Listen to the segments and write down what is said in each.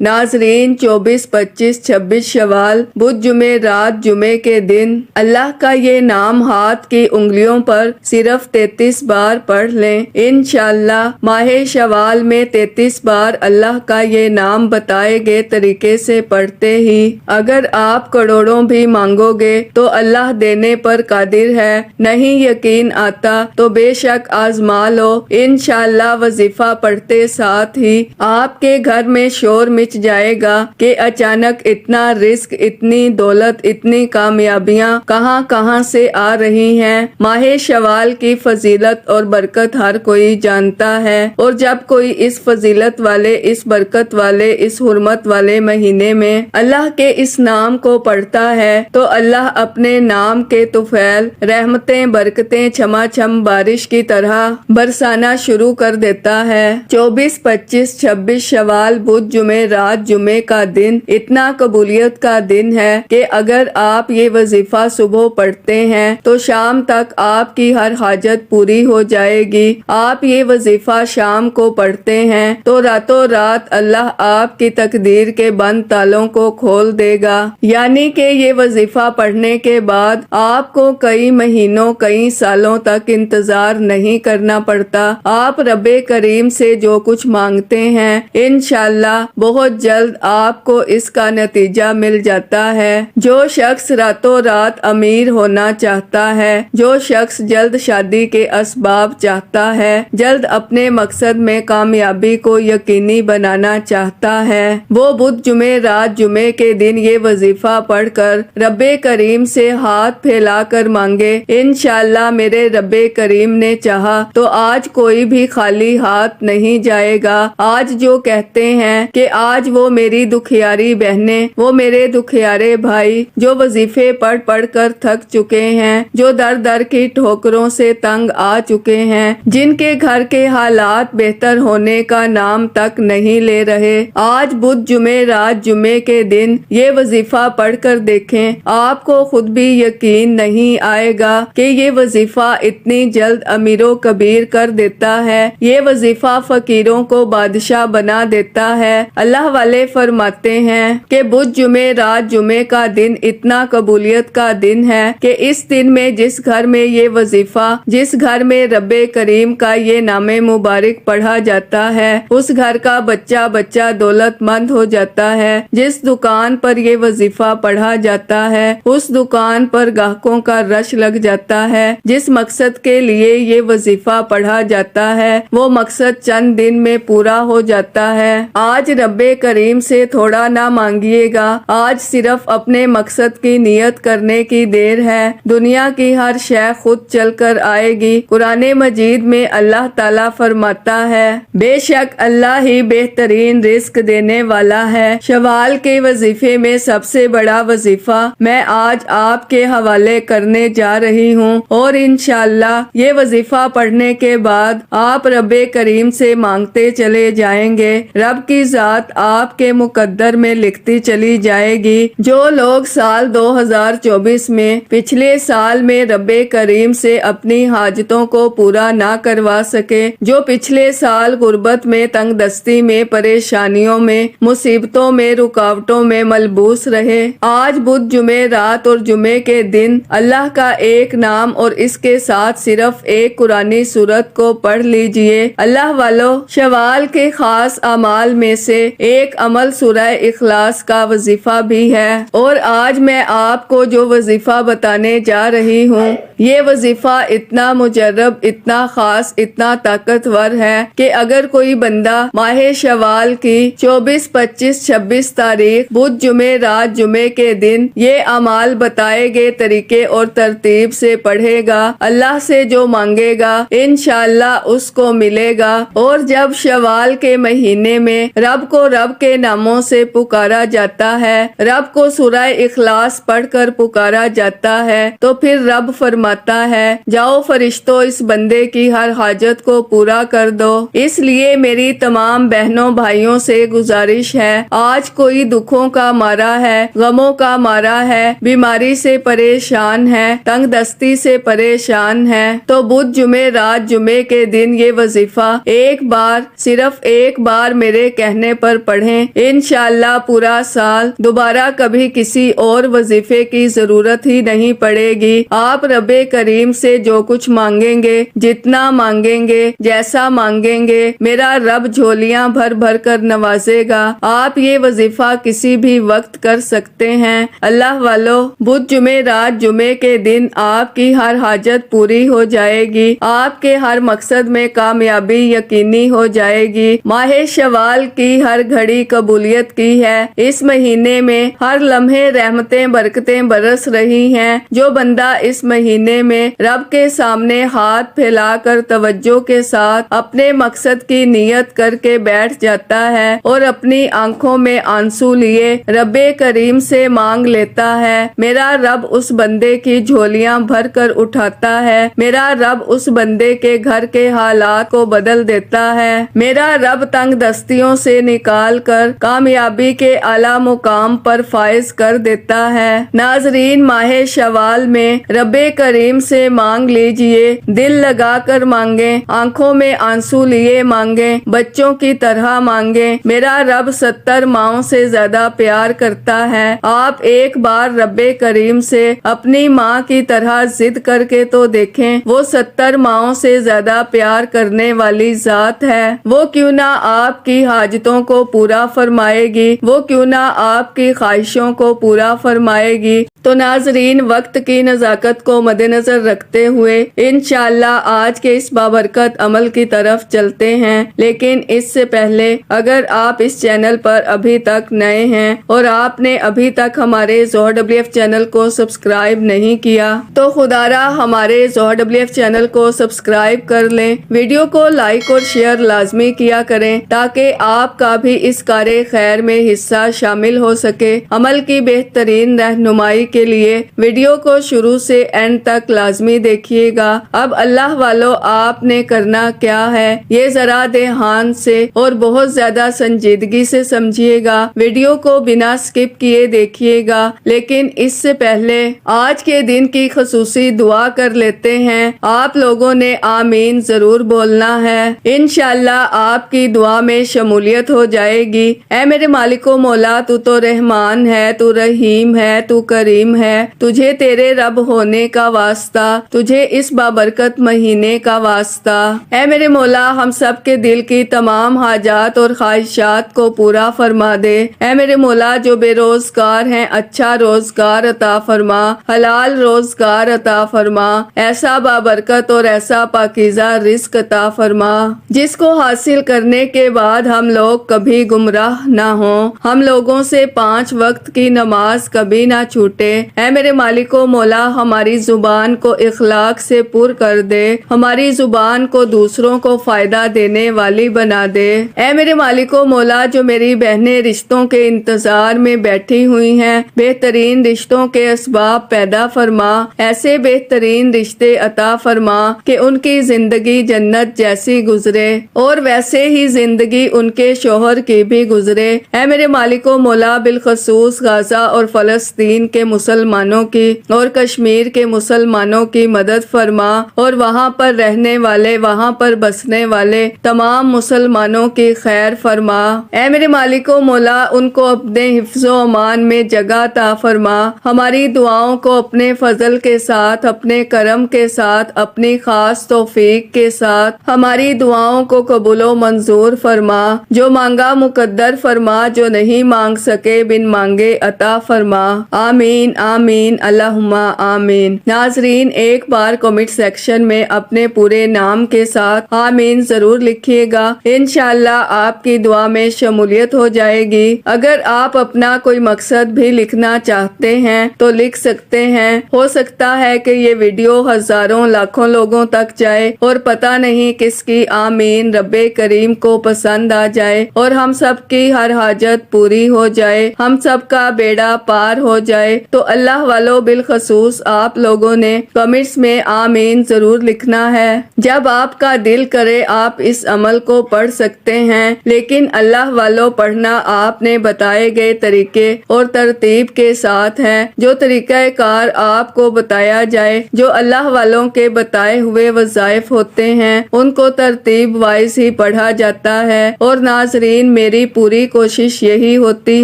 ناظرین، 24، 25، 26 شوال، بدھ جمعے رات جمعے کے دن اللہ کا یہ نام ہاتھ کی انگلیوں پر صرف 33 بار پڑھ لیں۔ انشاءاللہ ماہ شوال میں 33 بار اللہ کا یہ نام بتائے گئے طریقے سے پڑھتے ہی اگر آپ کروڑوں بھی مانگو گے تو اللہ دینے پر قادر ہے۔ نہیں یقین آتا تو بے شک آزما لو۔ انشاءاللہ وظیفہ پڑھتے ساتھ ہی آپ کے گھر میں شور مچ جائے گا کہ اچانک اتنا رزق، اتنی دولت، اتنی کامیابیاں کہاں کہاں سے آ رہی ہیں۔ ماہ شوال کی فضیلت اور برکت ہر کوئی جانتا ہے، اور جب کوئی اس فضیلت والے، اس برکت والے، اس حرمت والے مہینے میں اللہ کے اس نام کو پڑھتا ہے تو اللہ اپنے نام کے طفیل رحمتیں، برکتیں چھما چھم بارش کی طرح برسانا شروع کر دیتا ہے۔ 24، 25، 26 شوال بدھ جمعے رات جمعے کا دن اتنا قبولیت کا دن ہے کہ اگر آپ یہ وظیفہ صبح پڑھتے ہیں تو شام تک آپ کی ہر حاجت پوری ہو جائے گی۔ آپ یہ وظیفہ شام کو پڑھتے ہیں تو راتوں رات اللہ آپ کی تقدیر کے بند تالوں کو کھول دے گا، یعنی کہ یہ وظیفہ پڑھنے کے بعد آپ کو کئی مہینوں، کئی سالوں تک انتظار نہیں کرنا پڑتا۔ آپ رب کریم سے جو کچھ مانگتے ہیں انشاءاللہ بہت جلد آپ کو اس کا نتیجہ مل جاتا ہے۔ جو شخص راتوں رات امیر ہونا چاہتا ہے، جو شخص جلد شادی کے اسباب چاہتا ہے، جلد اپنے مقصد میں کامیابی کو یقینی بنانا چاہتا ہے، وہ بدھ جمعے رات جمعے کے دن یہ وظیفہ پڑھ کر رب کریم سے ہاتھ پھیلا کر مانگے۔ انشاءاللہ میرے رب کریم نے چاہا تو آج کوئی بھی خالی ہاتھ نہیں جائے گا۔ آج جو کہتے ہیں کہ آج وہ میری دکھیاری بہنیں، وہ میرے دکھیارے بھائی جو وظیفے پڑھ پڑھ کر تھک چکے ہیں، جو در در کی ٹھوکروں سے تنگ آ چکے ہیں، جن کے گھر کے حالات بہتر ہونے کا نام تک نہیں لے رہے، آج بدھ جمعے رات جمعے کے دن یہ وظیفہ پڑھ کر دیکھیں، آپ کو خود بھی یقین نہیں آئے گا کہ یہ وظیفہ اتنی جلد امیر و کبیر کر دیتا ہے، یہ وظیفہ فقیروں کو بادشاہ بنا دیتا ہے۔ اللہ والے فرماتے ہیں کہ بدھ جمعے رات جمعے کا دن اتنا قبولیت کا دن ہے کہ اس دن میں جس گھر میں یہ وظیفہ، جس گھر میں رب کریم کا یہ نام مبارک پڑھا جاتا ہے، اس گھر کا بچہ بچہ دولت مند ہو جاتا ہے۔ جس دکان پر یہ وظیفہ پڑھا جاتا ہے اس دکان پر گاہکوں کا رش لگ جاتا ہے۔ جس مقصد کے لیے یہ وظیفہ پڑھا جاتا ہے وہ مقصد چند دن میں پورا ہو جاتا ہے۔ آج رب کریم سے تھوڑا نہ مانگیے گا، آج صرف اپنے مقصد کی نیت کرنے کی دیر ہے، دنیا کی ہر شے خود چل کر آئے گی۔ قرآن مجید میں اللہ تعالیٰ فرماتا ہے، بے شک اللہ ہی بہترین رزق دینے والا ہے۔ شوال کے وظیفے میں سب سے بڑا وظیفہ میں آج آپ کے حوالے کرنے جا رہی ہوں، اور انشاءاللہ یہ وظیفہ پڑھنے کے بعد آپ رب کریم سے مانگتے چلے جائیں گے، رب کی ذات آپ کے مقدر میں لکھتی چلی جائے گی۔ جو لوگ سال 2024 میں پچھلے سال میں رب کریم سے اپنی حاجتوں کو پورا نہ کروا سکے، جو پچھلے سال غربت میں، تنگ دستی میں، پریشانیوں میں، مصیبتوں میں، رکاوٹوں میں ملبوس رہے، آج بدھ جمعے رات اور جمعے کے دن اللہ کا ایک نام اور اس کے ساتھ صرف ایک قرآنی سورت کو پڑھ لیجئے۔ اللہ والو، شوال کے خاص اعمال میں سے ایک عمل سورہ اخلاص کا وظیفہ بھی ہے، اور آج میں آپ کو جو وظیفہ بتانے جا رہی ہوں یہ وظیفہ اتنا مجرب، اتنا خاص، اتنا طاقتور ہے کہ اگر کوئی بندہ ماہ شوال کی 24، 25، 26 تاریخ بدھ جمعے رات جمعے کے دن یہ اعمال بتائے گئے طریقے اور ترتیب سے پڑھے گا، اللہ سے جو مانگے گا انشاءاللہ اس کو ملے گا۔ اور جب شوال کے مہینے میں رب کو رب کے ناموں سے پکارا جاتا ہے، رب کو سورہ اخلاص پڑھ کر پکارا جاتا ہے تو پھر رب فرماتا ہے، جاؤ فرشتوں اس بندے کی ہر حاجت کو پورا کر دو۔ اس لیے میری تمام بہنوں بھائیوں سے گزارش ہے، آج کوئی دکھوں کا مارا ہے، غموں کا مارا ہے، بیماری سے پریشان ہے، تنگ دستی سے پریشان ہے تو بدھ جمعے رات جمعے کے دن یہ وظیفہ ایک بار، صرف ایک بار میرے کہنے پر پڑھیں، انشاءاللہ پورا سال دوبارہ کبھی کسی اور وظیفے کی ضرورت ہی نہیں پڑے گی۔ آپ رب کریم سے جو کچھ مانگیں گے، جتنا مانگیں گے، جیسا مانگیں گے، میرا رب جھولیاں بھر بھر کر نوازے گا۔ آپ یہ وظیفہ کسی بھی وقت کر سکتے ہیں۔ اللہ والو، بدھ جمعرات جمعے کے دن آپ کی ہر حاجت پوری ہو جائے گی، آپ کے ہر مقصد میں کامیابی یقینی ہو جائے گی۔ ماہ شوال کی ہر گھڑی قبولیت کی ہے۔ اس مہینے میں ہر لمحے رحمتیں برکتیں برس رہی ہیں۔ جو بندہ اس مہینے میں رب کے سامنے ہاتھ پھیلا کر توجہ کے ساتھ اپنے مقصد کی نیت کر کے بیٹھ جاتا ہے اور اپنی آنکھوں میں آنسو لیے رب کریم سے مانگ لیتا ہے، میرا رب اس بندے کی جھولیاں بھر کر اٹھاتا ہے، میرا رب اس بندے کے گھر کے حالات کو بدل دیتا ہے، میرا رب تنگ دستیوں سے نکال کر کامیابی کے اعلیٰ مقام پر فائز کر دیتا ہے۔ ناظرین، ماہ شوال میں رب کریم سے مانگ لیجئے، دل لگا کر مانگیں، آنکھوں میں آنسو لیے مانگیں، بچوں کی طرح مانگیں۔ میرا رب 70 ماؤں سے زیادہ پیار کرتا ہے۔ آپ ایک بار رب کریم سے اپنی ماں کی طرح ضد کر کے تو دیکھیں، وہ 70 ماؤں سے زیادہ پیار کرنے والی ذات ہے۔ وہ کیوں نہ آپ کی حاجتوں کو پورا فرمائے گی، وہ کیوں نہ آپ کی خواہشوں کو پورا فرمائے گی۔ تو ناظرین، وقت کی نزاکت کو مد نظر رکھتے ہوئے انشاءاللہ آج کے اس بابرکت عمل کی طرف چلتے ہیں، لیکن اس سے پہلے اگر آپ اس چینل پر ابھی تک نئے ہیں اور آپ نے ابھی تک ہمارے ظہور WF چینل کو سبسکرائب نہیں کیا تو خدا را ہمارے ظہور WF چینل کو سبسکرائب کر لیں، ویڈیو کو لائک اور شیئر لازمی کیا کریں تاکہ آپ کا بھی اس کار خیر میں حصہ شامل ہو سکے۔ عمل کی بہترین رہنمائی کے لیے ویڈیو کو شروع سے اینڈ تک لازمی دیکھیے گا۔ اب اللہ والو، آپ نے کرنا کیا ہے، یہ ذرا دھیان سے اور بہت زیادہ سنجیدگی سے سمجھیے گا، ویڈیو کو بنا سکپ کیے دیکھیے گا۔ لیکن اس سے پہلے آج کے دن کی خصوصی دعا کر لیتے ہیں۔ آپ لوگوں نے آمین ضرور بولنا ہے، انشاءاللہ آپ کی دعا میں شمولیت ہو جائے گی۔ اے میرے مالک و مولا، تو رحمان ہے، تو رحیم ہے، تو کریم ہے، تجھے تیرے رب ہونے کا واسطہ، تجھے اس بابرکت مہینے کا واسطہ۔ اے میرے مولا، ہم سب کے دل کی تمام حاجات اور خواہشات کو پورا فرما دے۔ اے میرے مولا، جو بے روزگار ہیں اچھا روزگار عطا فرما، حلال روزگار عطا فرما، ایسا بابرکت اور ایسا پاکیزہ رزق عطا فرما جس کو حاصل کرنے کے بعد ہم لوگ کبھی گمراہ نہ ہوں، ہم لوگوں سے 5 وقت کی نماز کبھی نہ چھوٹے۔ اے میرے مالک و مولا، ہماری زبان کو اخلاق سے پر کر دے، ہماری زبان کو دوسروں کو فائدہ دینے والی بنا دے۔ اے میرے مالک و مولا، جو میری بہنیں رشتوں کے انتظار میں بیٹھی ہوئی ہیں، بہترین رشتوں کے اسباب پیدا فرما، ایسے بہترین رشتے عطا فرما کہ ان کی زندگی جنت جیسی گزرے اور ویسے ہی زندگی ان کے شوہر کی بھی گزرے۔ اے میرے مالک و مولا، بالخصوص غزہ اور فلسطین کے مسلمانوں کی اور کشمیر کے مسلمانوں کی مدد فرما اور وہاں پر رہنے والے، وہاں پر بسنے والے تمام مسلمانوں کی خیر فرما۔ اے میرے مالک و مولا، ان کو اپنے حفظ و امان میں جگہ عطا فرما، ہماری دعاؤں کو اپنے فضل کے ساتھ، اپنے کرم کے ساتھ، اپنی خاص توفیق کے ساتھ ہماری دعاؤں کو قبول و منظور فرما، جو مانگا مقدر فرما، جو نہیں مانگ سکے بن مانگے عطا فرما۔ آمین آمین اللہم آمین۔ ناظرین، ایک بار کمنٹ سیکشن میں اپنے پورے نام کے ساتھ آمین ضرور لکھیے گا، انشاءاللہ آپ کی دعا میں شمولیت ہو جائے گی۔ اگر آپ اپنا کوئی مقصد بھی لکھنا چاہتے ہیں تو لکھ سکتے ہیں، ہو سکتا ہے کہ یہ ویڈیو ہزاروں لاکھوں لوگوں تک جائے اور پتہ نہیں کس کی آمین رب کریم کو پسند آ جائے اور ہم سب کی ہر حاجت پوری ہو جائے، ہم سب کا بیڑا پار ہو جائے۔ تو اللہ والو، بالخصوص آپ لوگوں نے کمنٹس میں آمین ضرور لکھنا ہے۔ جب آپ کا دل کرے آپ اس عمل کو پڑھ سکتے ہیں، لیکن اللہ والو پڑھنا آپ نے بتائے گئے طریقے اور ترتیب کے ساتھ ہے۔ جو طریقہ کار آپ کو بتایا جائے، جو اللہ والوں کے بتائے ہوئے وظائف ہوتے ہیں، ان کو ترتیب وائز ہی پڑھا جاتا ہے۔ اور ناظرین، میری پوری کوشش یہی ہوتی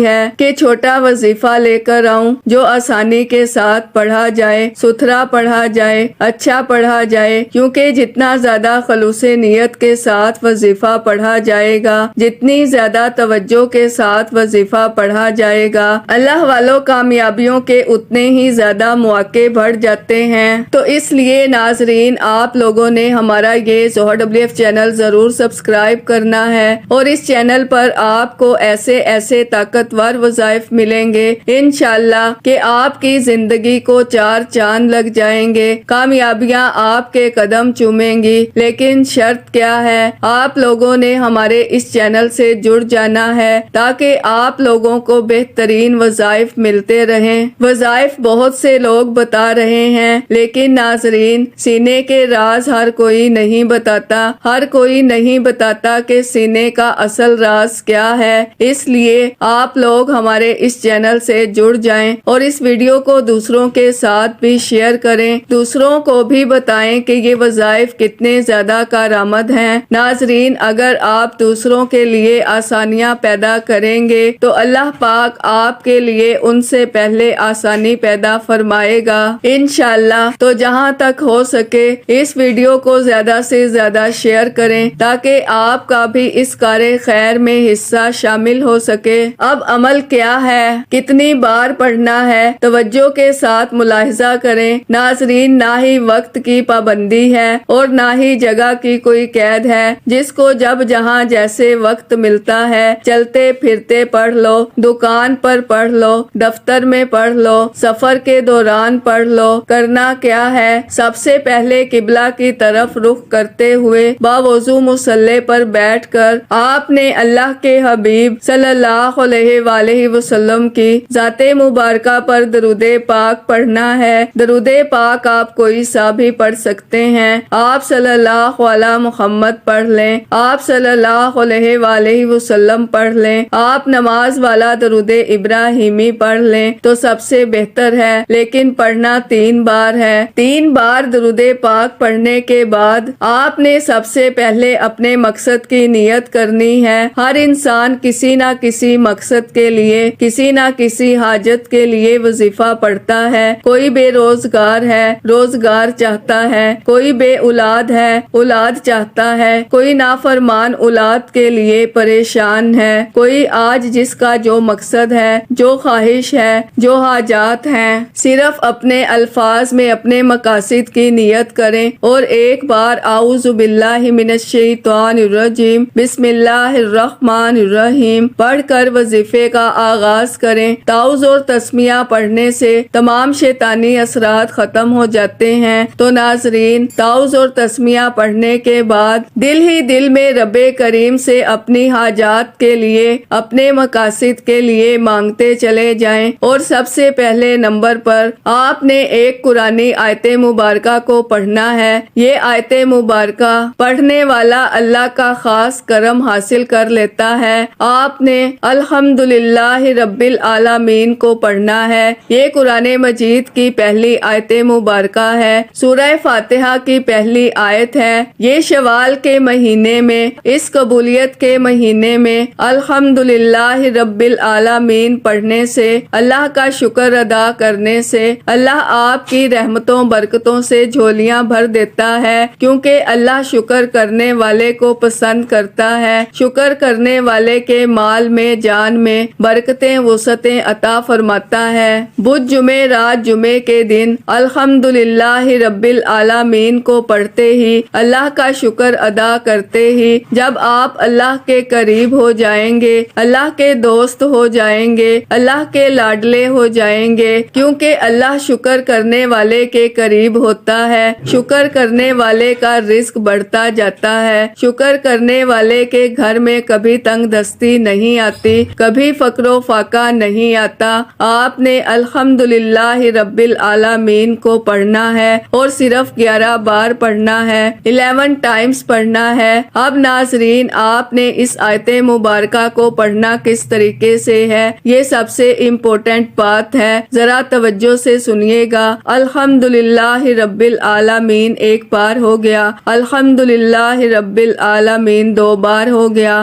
ہے کہ چھوٹا وظیفہ لے کر آؤں جو آسانی کے ساتھ پڑھا جائے، ستھرا پڑھا جائے، اچھا پڑھا جائے، کیونکہ جتنا زیادہ خلوص نیت کے ساتھ وظیفہ پڑھا جائے گا، جتنی زیادہ توجہ کے ساتھ وظیفہ پڑھا جائے گا، اللہ والوں کامیابیوں کے اتنے ہی زیادہ مواقع بڑھ جاتے ہیں۔ تو اس لیے ناظرین، آپ لوگوں نے ہمارا یہ زہر WF چینل ضرور سبسکرائب کرنا ہے، اور اس چینل پر آپ کو ایسے طاقتور وظائف ملیں گے انشاءاللہ کہ آپ کی زندگی کو چار چاند لگ جائیں گے، کامیابیاں آپ کے قدم چومیں گی۔ لیکن شرط کیا ہے؟ آپ لوگوں نے ہمارے اس چینل سے جڑ جانا ہے تاکہ آپ لوگوں کو بہترین وظائف ملتے رہیں۔ وظائف بہت سے لوگ بتا رہے ہیں، لیکن ناظرین، سینے کے راز ہر کوئی نہیں بتاتا، ہر کوئی نہیں بتاتا کہ سینے کا اصل راز کیا ہے۔ اس لیے آپ لوگ ہمارے اس چینل سے جڑ جائیں اور اس ویڈیو کو دوسروں کے ساتھ بھی شیئر کریں، دوسروں کو بھی بتائیں کہ یہ وظائف کتنے زیادہ کارآمد ہیں۔ ناظرین، اگر آپ دوسروں کے لیے آسانیاں پیدا کریں گے تو اللہ پاک آپ کے لیے ان سے پہلے آسانی پیدا فرمائے گا انشاءاللہ۔ تو جہاں تک ہو سکے اس ویڈیو کو زیادہ سے زیادہ شیئر کریں تاکہ آپ کا بھی اس کار خیر میں حصہ شامل ہو سکے۔ اب عمل کیا ہے؟ کتنی بار پڑھنا ہے؟ توجہ کے ساتھ ملاحظہ کریں ناظرین، نہ ہی وقت کی پابندی ہے اور نہ ہی جگہ کی کوئی قید ہے، جس کو جب جہاں جیسے وقت ملتا ہے چلتے پھرتے پڑھ لو، دکان پر پڑھ لو، دفتر میں پڑھ لو، سفر کے دوران پڑھ لو۔ کرنا کیا ہے؟ سب سے پہلے قبلہ کی طرف رخ کرتے ہوئے باوضو مصلی پر بیٹھ کر آپ نے اللہ کے حبیب صلی اللہ علیہ وآلہ وسلم کی ذات مبارکہ پر درود پاک پڑھنا ہے۔ درود پاک آپ کوئی سا بھی پڑھ سکتے ہیں، آپ صلی اللہ علیہ محمد پڑھ لیں، آپ صلی اللہ علیہ وآلہ وسلم پڑھ لیں، آپ نماز والا درود ابراہیمی پڑھ لیں تو سب سے بہتر ہے، لیکن پڑھنا 3 بار ہے۔ 3 بار درود پاک پڑھنے کے بعد آپ نے سب سے پہلے اپنے مقصد کی نیت کرنی ہے۔ ہر انسان کسی نہ کسی مقصد کے لیے، کسی نہ کسی حاجت کے لیے وظیفہ پڑھتا ہے۔ کوئی بے روزگار ہے، روزگار چاہتا ہے، کوئی بے اولاد ہے، اولاد چاہتا ہے، کوئی نافرمان اولاد کے لیے پریشان ہے، کوئی آج جس کا جو مقصد ہے، جو خواہش ہے، جو حاجات ہیں، صرف اپنے الفاظ میں اپنے مقاصد کی نیت کریں اور ایک بار اعوذ باللہ من الشیطان الرجیم بسم اللہ الرحمن الرحیم پڑھ کر وظیفے کا آغاز کریں۔ تعوذ اور تسمیہ پڑھنے سے تمام شیطانی اثرات ختم ہو جاتے ہیں۔ تو ناظرین، تعوذ اور تسمیہ پڑھنے کے بعد دل ہی دل میں رب کریم سے اپنی حاجات کے لیے، اپنے مقاصد کے لیے مانگتے چلے جائیں، اور سب سے پہلے نمبر پر آپ نے ایک قرآنی آیت مبارکہ کو پڑھنا ہے۔ یہ آیت مبارکہ پڑھنے والا اللہ کا خاص کرم حاصل کر لیتا ہے۔ آپ نے الحمدللہ رب العالمین کو پڑھنا ہے۔ یہ قرآن مجید کی پہلی آیت مبارکہ ہے، سورہ فاتحہ کی پہلی آیت ہے۔ یہ شوال کے مہینے میں، اس قبولیت کے مہینے میں الحمدللہ رب العالمین پڑھنے سے، اللہ کا شکر ادا کرنے سے اللہ آپ کی رحمتوں برکتوں سے جھولیاں بھر دیتا ہے، کیونکہ اللہ شکر کرنے والے کو پسند کرتا ہے۔ شکر کرنے والے کے مال میں، جان میں برکتیں وسعتیں عطا فرماتا ہے۔ بدھ جمعے رات جمعے کے دن الحمدللہ رب العالمین کو پڑھتے ہی، اللہ کا شکر ادا کرتے ہی جب آپ اللہ کے قریب ہو جائیں گے، اللہ کے دوست ہو جائیں گے، اللہ کے لاڈلے ہو جائیں گے، کیونکہ اللہ شکر کرنے والے کے قریب ہوتا ہے۔ شکر کرنے والے کا رزق بڑھتا جاتا ہے۔ شکر کرنے والے کے گھر میں کبھی تنگ دستی نہیں آتی، کبھی فقر و فاقہ نہیں آتا۔ آپ نے الحمدللہ رب العالمین کو پڑھنا ہے اور صرف 11 بار پڑھنا ہے، 11 ٹائمز پڑھنا ہے۔ اب ناظرین، آپ نے اس آیت مبارکہ کو پڑھنا کس طریقے سے ہے، یہ سب سے امپورٹنٹ بات ہے، ذرا توجہ سے سنیے گا۔ الحمدللہ رب العالمین 1 بار ہو گیا، الحمدللہ رب العالمین 2 بار ہو گیا،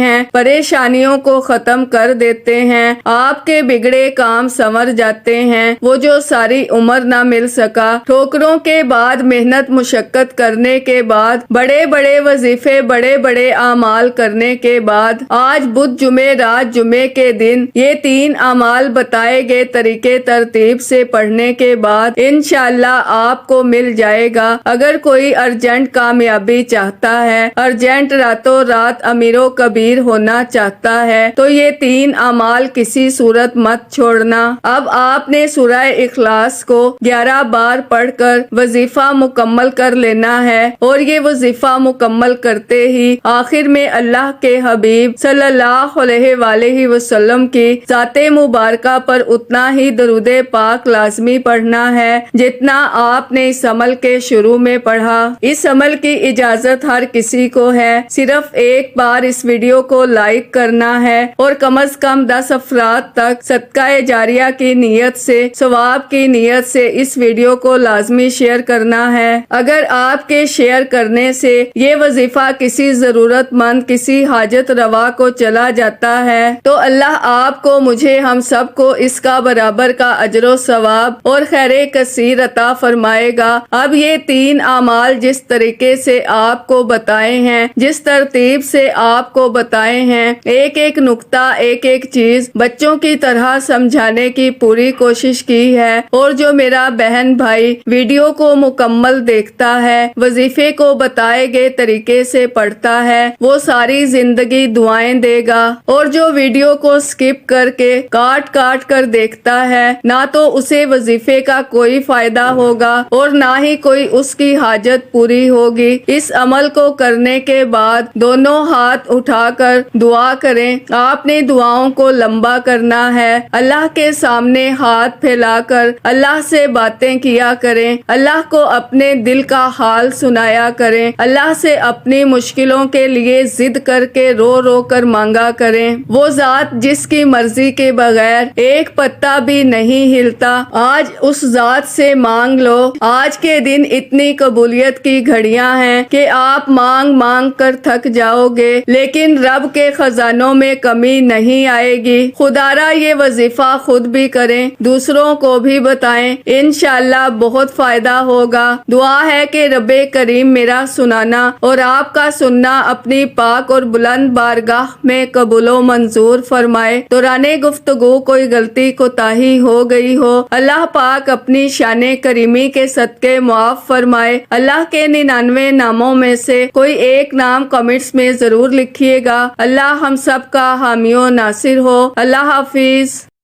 ہیں، پریشانیوں کو ختم کر دیتے ہیں، آپ کے بگڑے کام سنور جاتے ہیں۔ وہ جو ساری عمر نہ مل سکا، ٹھوکروں کے بعد محنت مشقت کرنے کے بعد، بڑے بڑے وظیفے بڑے بڑے اعمال کرنے کے بعد، آج بدھ جمعے رات جمعے کے دن یہ 3 اعمال بتائے گئے طریقے ترتیب سے پڑھنے کے بعد انشاءاللہ آپ کو مل جائے گا۔ اگر کوئی ارجنٹ کامیابی چاہتا ہے، ارجنٹ راتوں رات امیر و کبیر ہونا چاہتا ہے، تو یہ 3 اعمال کسی صورت مت چھوڑنا۔ اب آپ نے سورہ اخلاص کو 11 بار پڑھ کر وظیفہ مکمل کر لینا ہے، اور یہ وظیفہ مکمل کرتے ہی آخر میں اللہ کے حبیب صلی اللہ علیہ وآلہ وسلم کی ذات مبارکہ پر اتنا ہی درود پاک لازمی پڑھنا ہے جتنا آپ نے اس عمل کے شروع میں پڑھا۔ اس عمل کی اجازت ہر کسی کو ہے، صرف ایک بار اس ویڈیو کو لائک کرنا ہے اور کم از کم 10 افراد تک صدقہ جاریہ کی نیت سے، ثواب کی نیت سے اس ویڈیو کو لازمی شیئر کرنا ہے۔ اگر آپ کے شیئر کرنے سے یہ وظیفہ کسی ضرورت مند، کسی حاجت روا کو چلا جاتا ہے تو اللہ آپ کو، مجھے، ہم سب کو اس کا برابر کا اجر و ثواب اور خیر کثیر عطا فرمائے گا۔ اب یہ 3 اعمال جس طریقے سے آپ کو بتائے ہیں، جس ترتیب سے آپ کو بتائے ہیں، ایک ایک نقطہ، ایک ایک چیز بچوں کی طرح سمجھانے کی پوری کوشش کی ہے، اور جو میرا بہن بھائی ویڈیو کو مکمل دیکھتا ہے، وظیفے کو بتائے گئے طریقے سے پڑھتا ہے، وہ ساری زندگی دعائیں دے گا، اور جو ویڈیو کو سکپ کر کے کاٹ کاٹ کر دیکھتا ہے، نہ تو اسے وظیفے کا کوئی فائدہ ہوگا اور نہ ہی کوئی اس کی حاجت پوری ہوگی۔ اس عمل کو کرنے کے بعد دونوں ہاتھ اٹھا کر دعا کریں۔ آپ نے دعاؤں کو لمبا کرنا ہے، اللہ کے سامنے ہاتھ پھیلا کر اللہ سے باتیں کیا کریں، اللہ کو اپنے دل کا حال سنایا کریں، اللہ سے اپنی مشکلوں کے لیے ضد کر کے رو رو کر مانگا کریں۔ وہ ذات جس کی مرضی کے بغیر ایک پتا بھی نہیں ہلتا، آج اس ذات سے مانگ لو۔ آج کے دن اتنی قبولیت کی گھڑیاں ہیں کہ آپ مانگ مانگ کر تھک جاؤ گے، لیکن رب کے خزانوں میں کمی نہیں آئے گی۔ خدارا یہ وظیفہ خود بھی کریں، دوسروں کو بھی بتائیں، انشاءاللہ بہت فائدہ ہوگا۔ دعا ہے کہ رب کریم میرا سنانا اور آپ کا سننا اپنی پاک اور بلند بارگاہ میں قبول و منظور فرمائے۔ دوران گفتگو کوئی غلطی کوتاہی ہو گئی ہو، اللہ پاک اپنی شان کریمی کے صدقے معاف فرمائے۔ اللہ کے 99 ناموں میں سے کوئی ایک نام کمنٹس میں ضرور لکھیے گا۔ اللہ ہم سب کا حامی و ناصر ہو۔ اللہ حافظ۔